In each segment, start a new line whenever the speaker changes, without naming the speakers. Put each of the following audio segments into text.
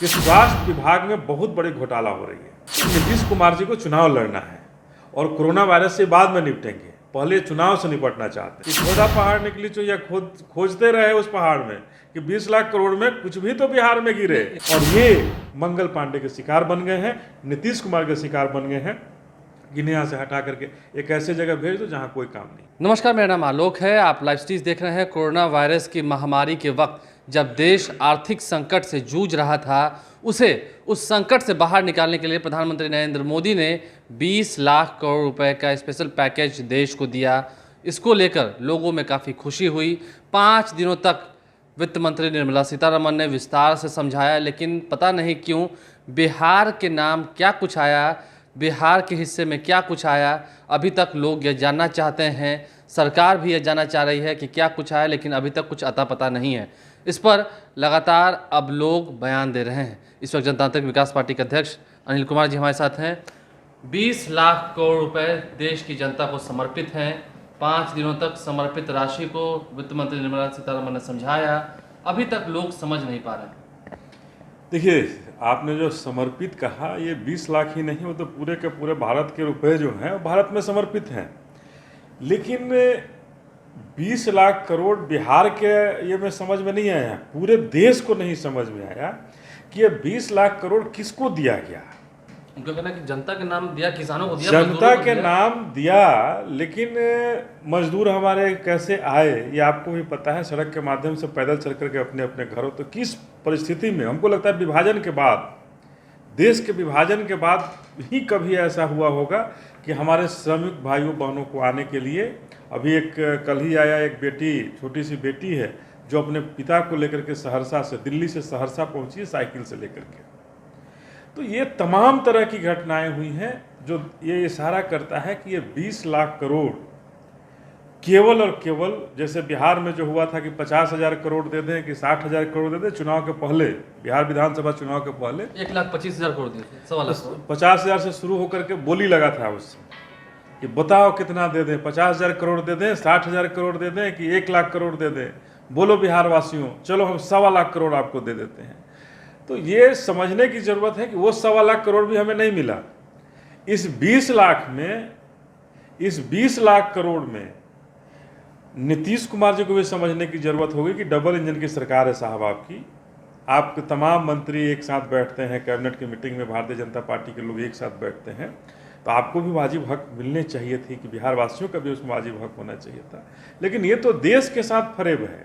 कि स्वास्थ्य विभाग में बहुत बड़ी घोटाला हो रही है। नीतीश कुमार जी को चुनाव लड़ना है और कोरोना वायरस से बाद में निपटेंगे, पहले चुनाव से निपटना चाहते हैं। खोदा पहाड़ निकली तो या खोजते रहे उस पहाड़ में कि 20 लाख करोड़ में कुछ भी तो बिहार में गिरे, और ये मंगल पांडे के शिकार बन गए हैं, नीतीश कुमार के शिकार बन गए हैं। इन्हें यहाँ से हटा करके एक ऐसे जगह भेज दो जहाँ कोई काम नहीं।
नमस्कार, मेरा नाम आलोक है। आप लाइव स्ट्रीज देख रहे हैं। कोरोना वायरस की महामारी के वक्त जब देश आर्थिक संकट से जूझ रहा था, उस संकट से बाहर निकालने के लिए प्रधानमंत्री नरेंद्र मोदी ने 20 लाख करोड़ रुपए का स्पेशल पैकेज देश को दिया। इसको लेकर लोगों में काफ़ी खुशी हुई। 5 दिनों तक वित्त मंत्री निर्मला सीतारमण ने विस्तार से समझाया, लेकिन पता नहीं क्यों बिहार के नाम क्या कुछ आया, बिहार के हिस्से में क्या कुछ आया, अभी तक लोग ये जानना चाहते हैं। सरकार भी ये जानना चाह रही है कि क्या कुछ आया, लेकिन अभी तक कुछ अता पता नहीं है। इस पर लगातार अब लोग बयान दे रहे हैं। इस वक्त जनतांत्रिक विकास पार्टी के अध्यक्ष अनिल कुमार जी हमारे साथ हैं। 20 लाख करोड़ रुपए देश की जनता को समर्पित हैं। 5 दिनों तक समर्पित राशि को वित्त मंत्री निर्मला सीतारमण ने समझाया, अभी तक लोग समझ नहीं पा रहे हैं।
देखिए, आपने जो समर्पित कहा, ये 20 लाख ही नहीं, वो तो पूरे के पूरे भारत के रुपए जो हैं भारत में समर्पित हैं। लेकिन 20 लाख करोड़ बिहार के ये में समझ में नहीं आया, पूरे देश को नहीं समझ में आया कि ये 20 लाख करोड़ किसको दिया गया।
उनका कहना है कि जनता के नाम दिया, किसानों को दिया,
जनता के नाम दिया, लेकिन मजदूर हमारे कैसे आए ये आपको भी पता है। सड़क के माध्यम से पैदल चल करके अपने अपने घरों, तो किस परिस्थिति में, हमको लगता है विभाजन के बाद, देश के विभाजन के बाद ही कभी ऐसा हुआ होगा कि हमारे श्रमिक भाइयों बहनों को आने के लिए। अभी एक कल ही आया, एक बेटी, छोटी सी बेटी है जो अपने पिता को लेकर के सहरसा से, दिल्ली से सहरसा पहुंची है साइकिल से लेकर के। तो ये तमाम तरह की घटनाएं हुई हैं जो ये इशारा करता है कि ये 20 लाख करोड़ केवल और केवल, जैसे बिहार में जो हुआ था कि 50,000 करोड़ दे दें कि 60,000 करोड़ दे दें, चुनाव के पहले, बिहार विधानसभा चुनाव के पहले
1,25,000 करोड़ दिए थे,
50,000 से शुरू होकर के बोली लगा था उससे कि बताओ कितना दे दें, 50,000 करोड़ दे दें, 60,000 करोड़ दे दें कि 1 लाख करोड़ दे दें। बोलो बिहार वासियों, चलो हम 1.25 लाख करोड़ आपको दे देते हैं। तो ये समझने की जरूरत है कि वो 1.25 लाख करोड़ भी हमें नहीं मिला। इस 20 लाख में, इस 20 लाख करोड़ में नीतीश कुमार जी को भी समझने की जरूरत होगी कि डबल इंजन की सरकार है साहब आपकी। आपके तमाम मंत्री एक साथ बैठते हैं, कैबिनेट की मीटिंग में भारतीय जनता पार्टी के लोग एक साथ बैठते हैं, तो आपको भी वाजिब हक मिलने चाहिए थी कि बिहार वासियों का भी उसमें वाजिब हक होना चाहिए था। लेकिन ये तो देश के साथ फरेब है,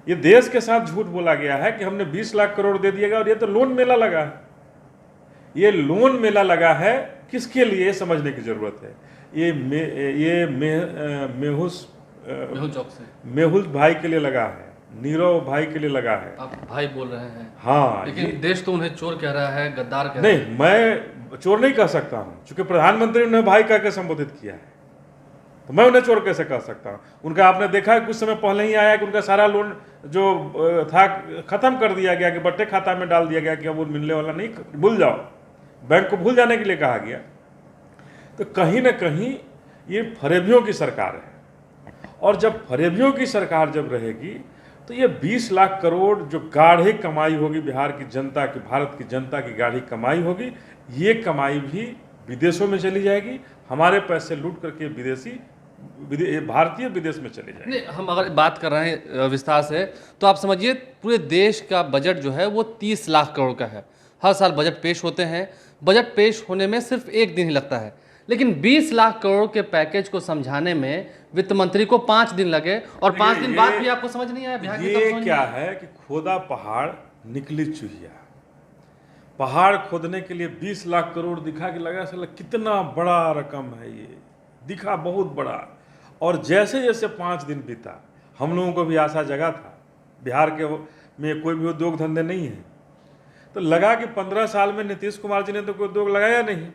ये देश के साथ झूठ बोला गया है कि हमने 20 लाख करोड़ दे दिएगा, और ये तो लोन मेला लगा है। ये लोन मेला लगा है किसके लिए, समझने की जरूरत है। मेहुल भाई के लिए लगा है, नीरव भाई के लिए लगा है।
आप भाई बोल रहे हैं,
हाँ,
लेकिन देश तो उन्हें चोर कह रहा है, गद्दार कह रहा है।
नहीं, मैं चोर नहीं कह सकता हूँ, क्योंकि प्रधानमंत्री ने भाई कह के संबोधित किया है, तो मैं उन्हें चोर कैसे कह सकता हूँ। उनका आपने देखा है कुछ समय पहले ही आया कि उनका सारा लोन जो था खत्म कर दिया गया, कि बट्टे खाता में डाल दिया गया कि अब वो मिलने वाला नहीं, भूल जाओ, बैंक को भूल जाने के लिए कहा गया। तो कहीं ना कहीं ये फरेबियों की सरकार है, और जब फरेबियों की सरकार जब रहेगी तो ये 20 लाख करोड़ जो गाढ़ी कमाई होगी बिहार की जनता की, भारत की जनता की गाढ़ी कमाई होगी, ये कमाई भी विदेशों में चली जाएगी। हमारे पैसे लूट करके भारतीय विदेश में चले जाएंगे।
नहीं, हम अगर बात कर रहे हैं विस्तार से, तो आप समझिए पूरे देश का बजट जो है वो 30 लाख करोड़ का है। हर साल बजट पेश होते हैं, बजट पेश होने में सिर्फ 1 दिन ही लगता है, लेकिन 20 लाख करोड़ के पैकेज को समझाने में वित्त मंत्री को 5 दिन लगे, और 5 दिन बाद भी आपको समझ नहीं आया।
ये क्या है कि खोदा पहाड़ निकली चूहिया। पहाड़ खोदने के लिए 20 लाख करोड़ दिखा के लगा, साला कितना बड़ा रकम है, ये दिखा बहुत बड़ा। और जैसे जैसे 5 दिन बीता, हम लोगों को भी आशा जगा था, बिहार के में कोई भी उद्योग धंधे नहीं है, तो लगा कि 15 साल में नीतीश कुमार जी ने तो कोई उद्योग लगाया नहीं।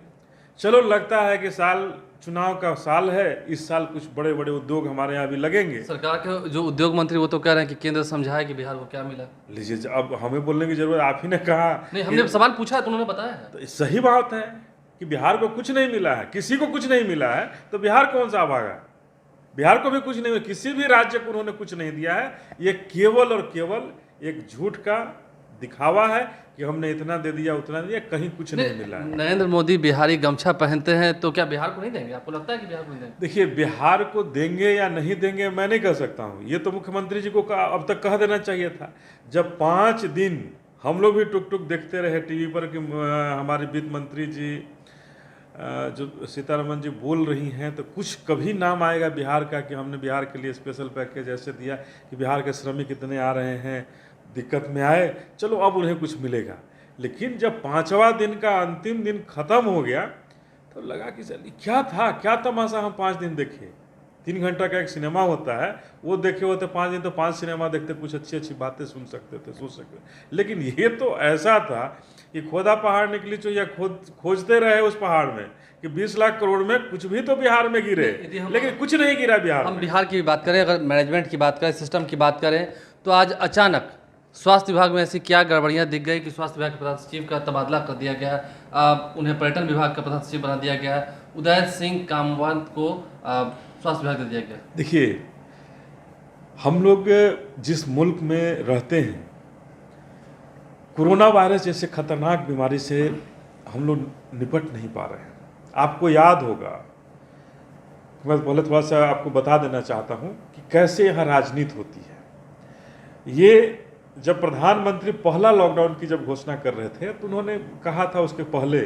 चलो, लगता है कि साल चुनाव का साल है, इस साल कुछ बड़े बड़े उद्योग हमारे यहाँ भी लगेंगे।
सरकार के जो उद्योग मंत्री वो तो कह रहे हैं कि केंद्र समझाए कि बिहार को क्या मिला।
लीजिए, अब हमें बोलने की जरूरत, आप ही ने कहा।
नहीं, हमने सवाल पूछा तो उन्होंने बताया है।
तो सही बात है कि बिहार को कुछ नहीं मिला है, किसी को कुछ नहीं मिला है, तो बिहार कौन सा अभागा। बिहार को भी कुछ नहीं, किसी भी राज्य को उन्होंने कुछ नहीं दिया है। ये केवल और केवल एक झूठ का दिखावा है कि हमने इतना दे दिया उतना दिया, कहीं कुछ नहीं मिला है।
नरेंद्र मोदी बिहारी गमछा पहनते हैं तो क्या बिहार को नहीं देंगे? आपको लगता है कि बिहार को नहीं देंगे?
देखिए, बिहार को देंगे या नहीं देंगे मैं नहीं कह सकता हूँ, ये तो मुख्यमंत्री जी को अब तक कह देना चाहिए था। जब 5 दिन हम लोग भी टुक टुक देखते रहे टीवी पर कि हमारे वित्त मंत्री जी जो सीतारमन जी बोल रही हैं, तो कुछ कभी नाम आएगा बिहार का कि हमने बिहार के लिए स्पेशल पैकेज ऐसे दिया कि बिहार के श्रमिक इतने आ रहे हैं, दिक्कत में आए, चलो अब उन्हें कुछ मिलेगा। लेकिन जब 5वां दिन का अंतिम दिन खत्म हो गया तो लगा कि चलिए क्या था, क्या तमाशा हम 5 दिन देखे। 3 घंटा का एक सिनेमा होता है, वो देखे होते 5 दिन तो 5 सिनेमा देखते, कुछ अच्छी अच्छी बातें सुन सकते थे, सोच सकते थे। लेकिन ये तो ऐसा था कि खोदा पहाड़ निकली चो या खोजते रहे उस पहाड़ में कि 20 लाख करोड़ में कुछ भी तो बिहार में गिरे, लेकिन कुछ नहीं गिरा बिहार
हम
में।
बिहार की बात करें, अगर मैनेजमेंट की बात करें, सिस्टम की बात करें, तो आज अचानक स्वास्थ्य विभाग में ऐसी क्या गड़बड़ियां दिख गई कि स्वास्थ्य विभाग के प्रधान सचिव का तबादला कर दिया गया, उन्हें पर्यटन विभाग का प्रधान सचिव बना दिया गया, उदय सिंह कामवंत को स्वास्थ्य विभाग दे दिया गया।
देखिए, हम लोग जिस मुल्क में रहते हैं, कोरोना वायरस जैसे खतरनाक बीमारी से हम लोग निपट नहीं पा रहे हैं। आपको याद होगा, मैं पहले थोड़ा सा आपको बता देना चाहता हूं कि कैसे यहाँ राजनीति होती है। ये जब प्रधानमंत्री पहला लॉकडाउन की जब घोषणा कर रहे थे तो उन्होंने कहा था उसके पहले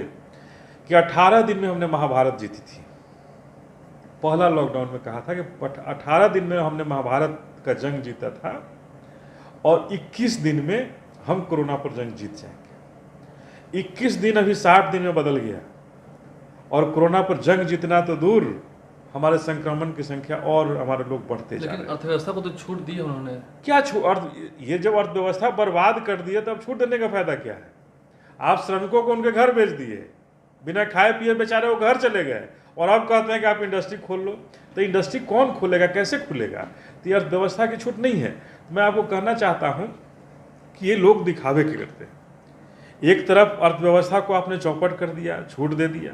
कि 18 दिन में हमने महाभारत जीती थी। पहला लॉकडाउन में कहा था कि 18 दिन में हमने महाभारत का जंग जीता था और 21 दिन में हम कोरोना पर जंग जीत जाएंगे। 21 दिन अभी 60 दिन में बदल गया और कोरोना पर जंग जीतना तो दूर, हमारे संक्रमण की संख्या और हमारे लोग बढ़ते जा रहे हैं।
लेकिन अर्थव्यवस्था को तो छूट दी उन्होंने।
क्या छूट? ये जब अर्थव्यवस्था बर्बाद कर दिए तब छूट देने का फायदा क्या है? आप श्रमिकों को उनके घर भेज दिए, बिना खाए पिए बेचारे वो घर चले गए, और अब कहते हैं कि आप इंडस्ट्री खोल लो। तो इंडस्ट्री कौन खोलेगा, कैसे खुलेगा? तो ये अर्थव्यवस्था की छूट नहीं है। मैं आपको कहना चाहता हूँ कि ये लोग दिखावे के करते हैं। एक तरफ अर्थव्यवस्था को आपने चौपट कर दिया, छूट दे दिया,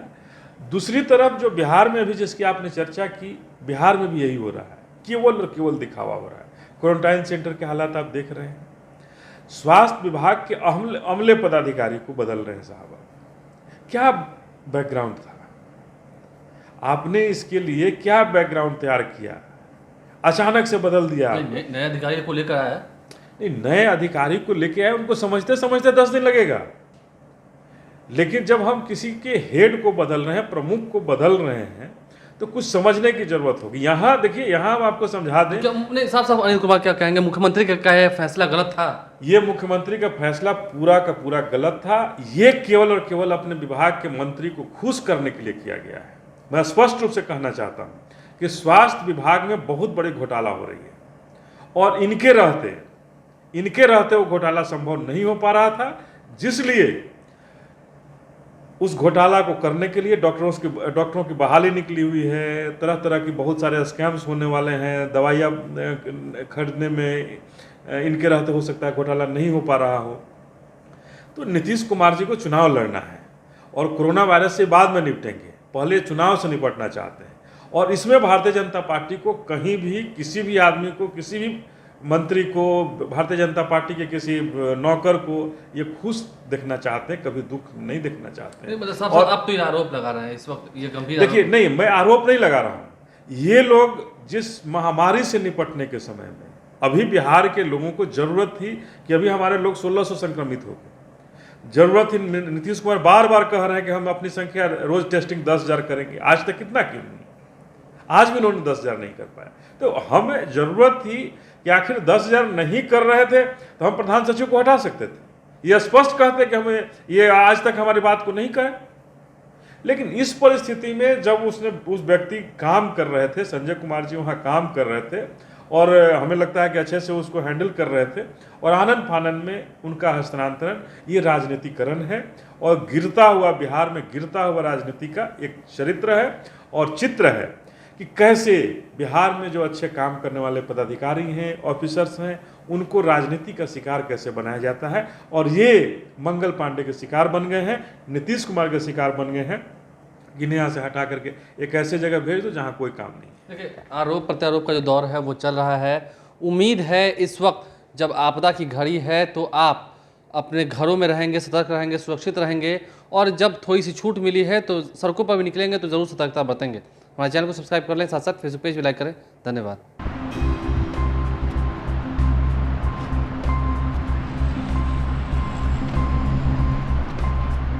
दूसरी तरफ जो बिहार में अभी जिसकी आपने चर्चा की, बिहार में भी यही हो रहा है, केवल और केवल दिखावा हो रहा है। क्वारंटाइन सेंटर के हालात आप देख रहे हैं, स्वास्थ्य विभाग के अमले पदाधिकारी को बदल रहे हैं साहब। क्या बैकग्राउंड था? आपने इसके लिए क्या बैकग्राउंड तैयार किया? अचानक से बदल दिया।
नए अधिकारी को लेकर आया
नहीं, नए अधिकारी को लेके आए, उनको समझते समझते 10 दिन लगेगा। लेकिन जब हम किसी के हेड को बदल रहे हैं, प्रमुख को बदल रहे हैं, तो कुछ समझने की जरूरत होगी। यहाँ देखिए, यहाँ हम आपको समझा दें।
साफ साफ अनिल कुमार क्या कहेंगे? मुख्यमंत्री का क्या फैसला गलत था?
ये मुख्यमंत्री का फैसला पूरा का पूरा गलत था। ये केवल और केवल अपने विभाग के मंत्री को खुश करने के लिए किया गया है। मैं स्पष्ट रूप से कहना चाहता हूँ कि स्वास्थ्य विभाग में बहुत बड़ी घोटाला हो रही है, और इनके रहते वो घोटाला संभव नहीं हो पा रहा था, जिसलिए उस घोटाला को करने के लिए डॉक्टरों की बहाली निकली हुई है। तरह तरह की बहुत सारे स्कैम्स होने वाले हैं। दवाइयाँ खरीदने में इनके रहते हो सकता है घोटाला नहीं हो पा रहा हो। तो नीतीश कुमार जी को चुनाव लड़ना है, और कोरोना वायरस से बाद में निपटेंगे, पहले चुनाव से निपटना चाहते हैं। और इसमें भारतीय जनता पार्टी को कहीं भी किसी भी आदमी को, किसी भी मंत्री को, भारतीय जनता पार्टी के किसी नौकर को ये खुश देखना चाहते हैं, कभी दुख नहीं देखना चाहते हैं।
मतलब और आप तो ये आरोप लगा रहे हैं इस वक्त, ये गंभीर
देखिए, नहीं, मैं आरोप नहीं लगा रहा हूँ। ये लोग जिस महामारी से निपटने के समय में, अभी बिहार के लोगों को जरूरत थी कि अभी हमारे लोग 1600 संक्रमित हो गए, जरूरत थी। नीतीश कुमार बार बार कह रहे हैं कि हम अपनी संख्या रोज टेस्टिंग 10,000 करेंगे। आज तक कितना क्यों नहीं? आज भी उन्होंने 10,000 नहीं कर पाया। तो हमें जरूरत थी कि आखिर 10,000 नहीं कर रहे थे तो हम प्रधान सचिव को हटा सकते थे। ये स्पष्ट कहते कि हमें ये आज तक हमारी बात को नहीं कहे। लेकिन इस परिस्थिति में जब उस व्यक्ति काम कर रहे थे, संजय कुमार जी वहाँ काम कर रहे थे, और हमें लगता है कि अच्छे से उसको हैंडल कर रहे थे, और आनन फानन में उनका हस्तांतरण, ये राजनीतिकरण है। और गिरता हुआ बिहार में गिरता हुआ राजनीति का एक चरित्र है और चित्र है कि कैसे बिहार में जो अच्छे काम करने वाले पदाधिकारी हैं, ऑफिसर्स हैं, उनको राजनीति का शिकार कैसे बनाया जाता है। और ये मंगल पांडे के शिकार बन गए हैं, नीतीश कुमार के शिकार बन गए हैं। इन्हें यहाँ से हटा करके एक ऐसे जगह भेज दो जहाँ कोई काम नहीं।
देखिए, आरोप प्रत्यारोप का जो दौर है वो चल रहा है। उम्मीद है इस वक्त जब आपदा की घड़ी है तो आप अपने घरों में रहेंगे, सतर्क रहेंगे, सुरक्षित रहेंगे, और जब थोड़ी सी छूट मिली है तो सड़कों पर भी निकलेंगे तो ज़रूर सतर्कता बरतेंगे। हमारे चैनल को सब्सक्राइब कर लें, साथ साथ फेसबुक पेज भी लाइक करें। धन्यवाद।